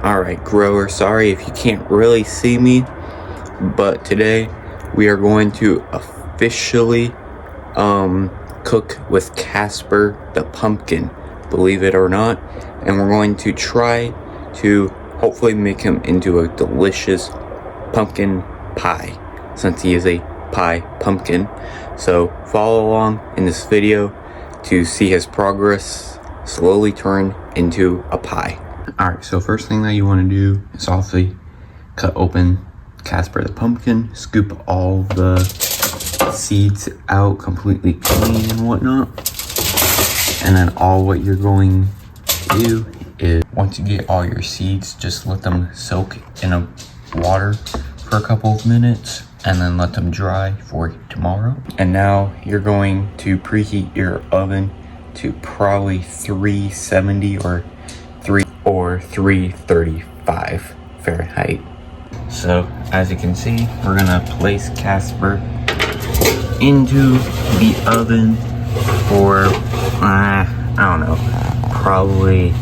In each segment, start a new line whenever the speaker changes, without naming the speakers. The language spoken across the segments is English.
Alright, grower, sorry if you can't really see me, but today we are going to officially cook with Casper the Pumpkin, believe it or not, and we're going to try to hopefully make him into a delicious pumpkin pie, since he is a pie pumpkin. So follow along in this video to see his progress slowly turn into a pie. Alright, so first thing that you want to do is obviously cut open Casper the Pumpkin, scoop all the seeds out completely clean and whatnot. And then all what you're going to do is, once you get all your seeds, just let them soak in a water for a couple of minutes and then let them dry for tomorrow. And now you're going to preheat your oven to probably 370 or 335 Fahrenheit. So as you can see, we're gonna place Casper into the oven for I don't know, probably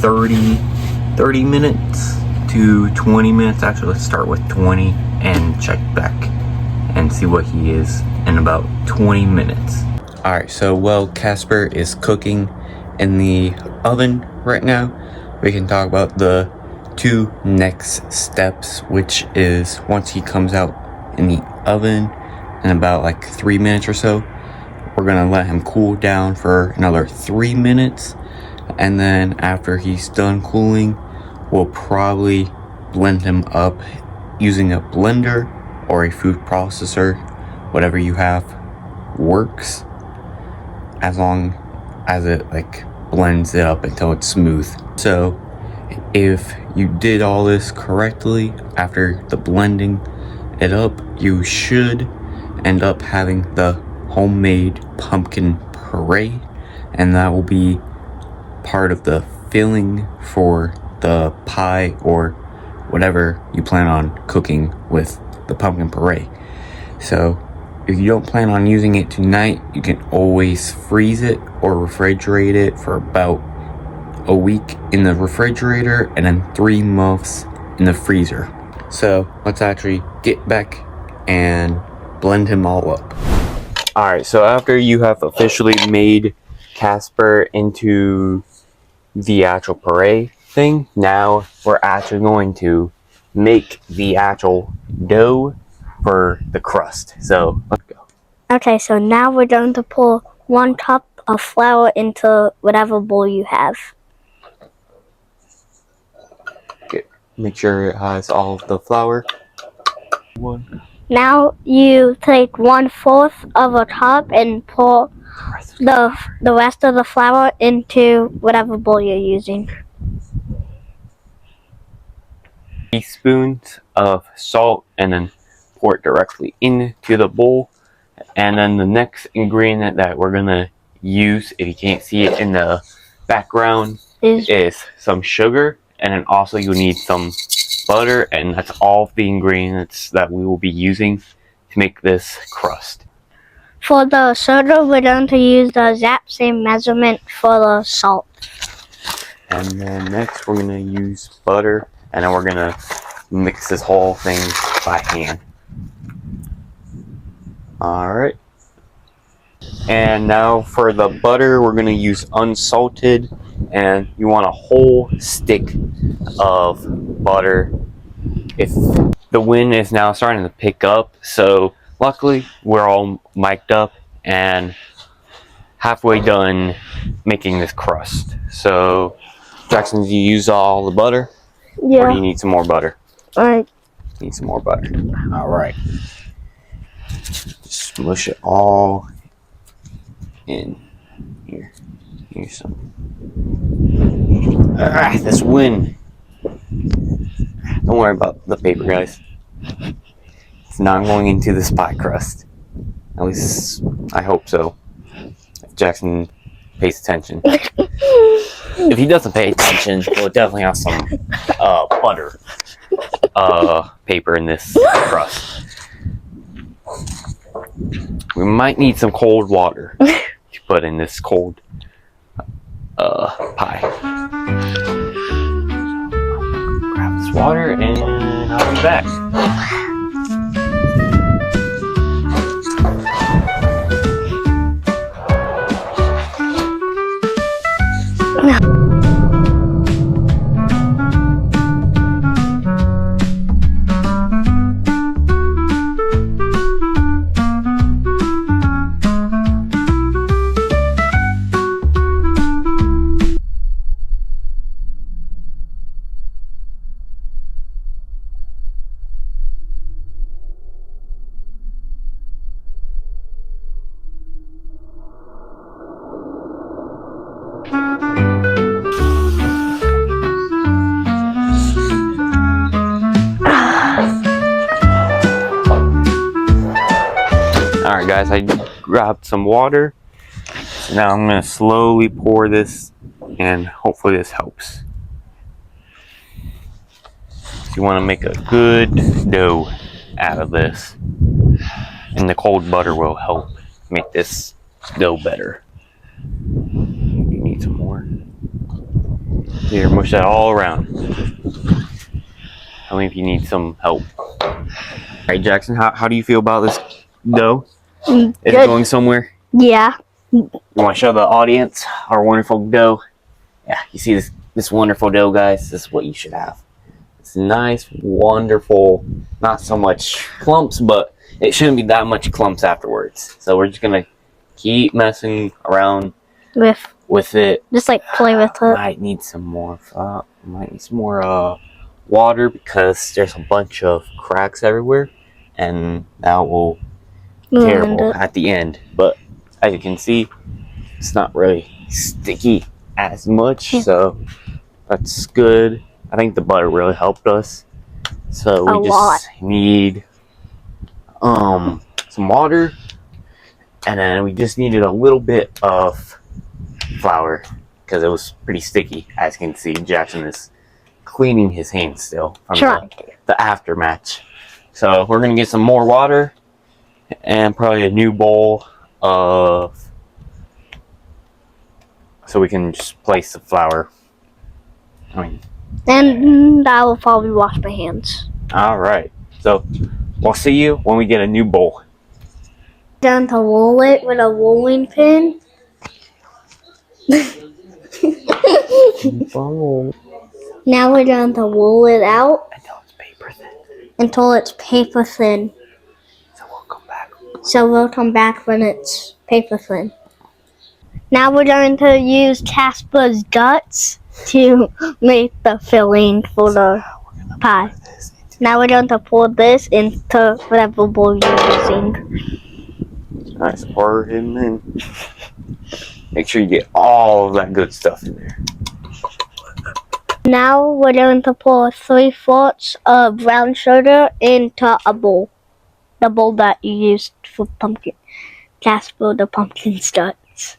30 minutes to 20 minutes. Actually, let's start with 20 and check back and see what he is in about 20 minutes. Alright, so while Casper is cooking in the oven right now, we can talk about the two next steps, which is once he comes out in the oven in about like 3 minutes or so, we're gonna let him cool down for another 3 minutes, and then after he's done cooling, we'll probably blend him up using a blender or a food processor. Whatever you have works, as long as it like blends it up until it's smooth. So if you did all this correctly after the blending it up, you should end up having the homemade pumpkin puree, and that will be part of the filling for the pie or whatever you plan on cooking with the pumpkin puree. So if you don't plan on using it tonight, you can always freeze it or refrigerate it for about a week in the refrigerator and then 3 months in the freezer. So let's actually get back and blend him all up. Alright, so after you have officially made Casper into the actual puree thing, now we're actually going to make the actual dough for the crust. So let's go.
Okay, so now we're going to pour 1 cup of flour into whatever bowl you have.
Make sure it has all of the flour.
Now you take 1/4 of a cup and pour the rest of the flour into whatever bowl you're using.
Teaspoons of salt, and then pour it directly into the bowl. And then the next ingredient that we're gonna use, if you can't see it in the background, is some sugar. And then also you need some butter, and that's all of the ingredients that we will be using to make this crust.
For the sugar, we're going to use the exact same measurement for the salt.
And then next we're gonna use butter, and then we're gonna mix this whole thing by hand. Alright. And now for the butter, we're gonna use unsalted, and you want a whole stick of butter. If the wind is now starting to pick up, so luckily we're all mic'd up and halfway done making this crust. So Jackson, do you use all the butter?
Yeah.
Or do you need some more butter?
Alright.
Need some more butter. Alright. Just smush it all in here. Here's some. This wind. Don't worry about the paper, guys. It's not going into this pie crust. At least I hope so. If Jackson pays attention. If he doesn't pay attention, we'll definitely have some butter paper in this crust. We might need some cold water to put in this cold pie. water and I'll be back. Alright guys, I grabbed some water. Now I'm going to slowly pour this and hopefully this helps. You want to make a good dough out of this. And the cold butter will help make this dough better. You need some more. Here, mush that all around. Tell me if you need some help. Alright Jackson, how do you feel about this dough? Is it going somewhere?
Yeah.
You want to show the audience our wonderful dough? Yeah, you see this wonderful dough, guys? This is what you should have. It's nice, wonderful, not so much clumps, but it shouldn't be that much clumps afterwards. So we're just going to keep messing around with it.
Just like play with it.
Might need some more water because there's a bunch of cracks everywhere, and that will terrible at the end. But as you can see, it's not really sticky as much, so that's good. I think the butter really helped us. So we just need some water, and then we just needed a little bit of flour because it was pretty sticky. As you can see, Jackson is cleaning his hands still from the aftermath. So we're gonna get some more water and probably a new bowl of, so we can just place the flour.
And I will probably wash my hands.
Alright, so we'll see you when we get a new bowl.
Down to roll it with a rolling pin. Now we're going to roll it out
until it's paper thin.
Until it's paper thin. So we'll come back when it's paper thin. Now we're going to use Casper's guts to make the filling for the pie. Now we're going to pour this into whatever bowl you're using.
Alright, so pour him in. Make sure you get all of that good stuff in there.
Now we're going to pour 3/4 of brown sugar into a bowl. The bowl that you used for pumpkin. Casper the Pumpkin guts.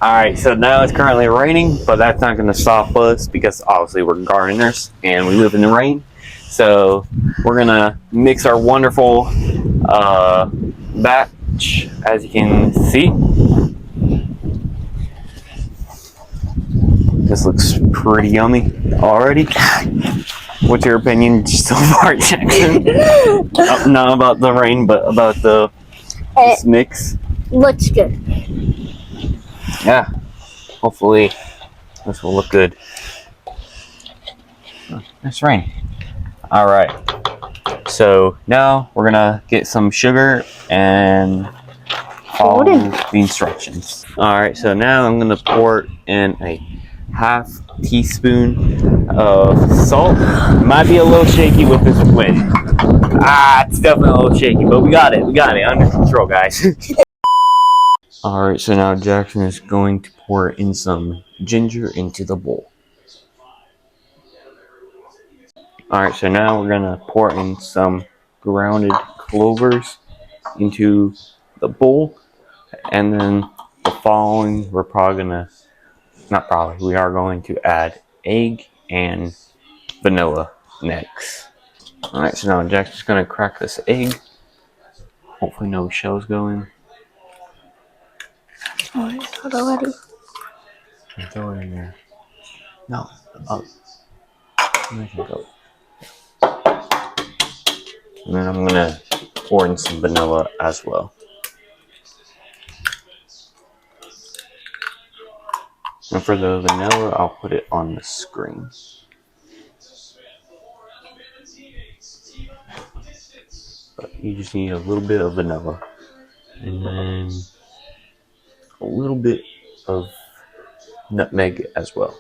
Alright, so now it's currently raining, but that's not going to stop us because obviously we're gardeners and we live in the rain. So we're going to mix our wonderful batch, as you can see. This looks pretty yummy already. What's your opinion so far, Jackson? Not about the rain, but about this mix.
Looks good.
Yeah, hopefully this will look good. It's rain. Alright, so now we're gonna get some sugar and follow the instructions. Alright, so now I'm gonna pour in a ½ teaspoon of salt. Might be a little shaky with this wind. It's definitely a little shaky, but we got it under control, guys. Alright, so now Jackson is going to pour in some ginger into the bowl. Alright, so now we're going to pour in some grounded clovers into the bowl. And then the following, we are going to add egg and vanilla next. Alright, so now Jackson's going to crack this egg. Hopefully no shells go in.
Oh, it's hot already.
And throw it in there. No, up. There you go. And then I'm gonna pour in some vanilla as well. And for the vanilla, I'll put it on the screen. But you just need a little bit of vanilla. And then a little bit of nutmeg as well.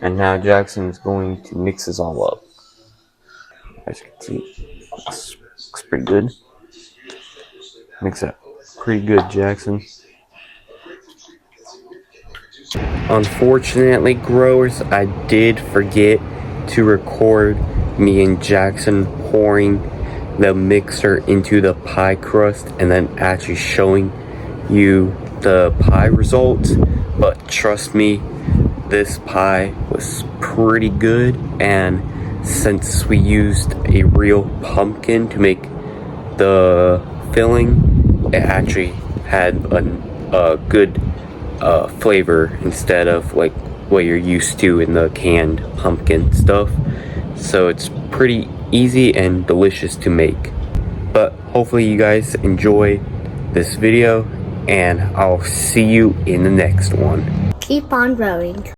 And now Jackson is going to mix this all up. As you can see, looks pretty good. Mix that pretty good, Jackson. Unfortunately, growers, I did forget to record me and Jackson pouring the mixer into the pie crust and then actually showing you the pie results. But trust me, this pie was pretty good, and since we used a real pumpkin to make the filling, it actually had a good flavor instead of like what you're used to in the canned pumpkin stuff. So it's pretty easy and delicious to make. But hopefully you guys enjoy this video, and I'll see you in the next one.
Keep on growing.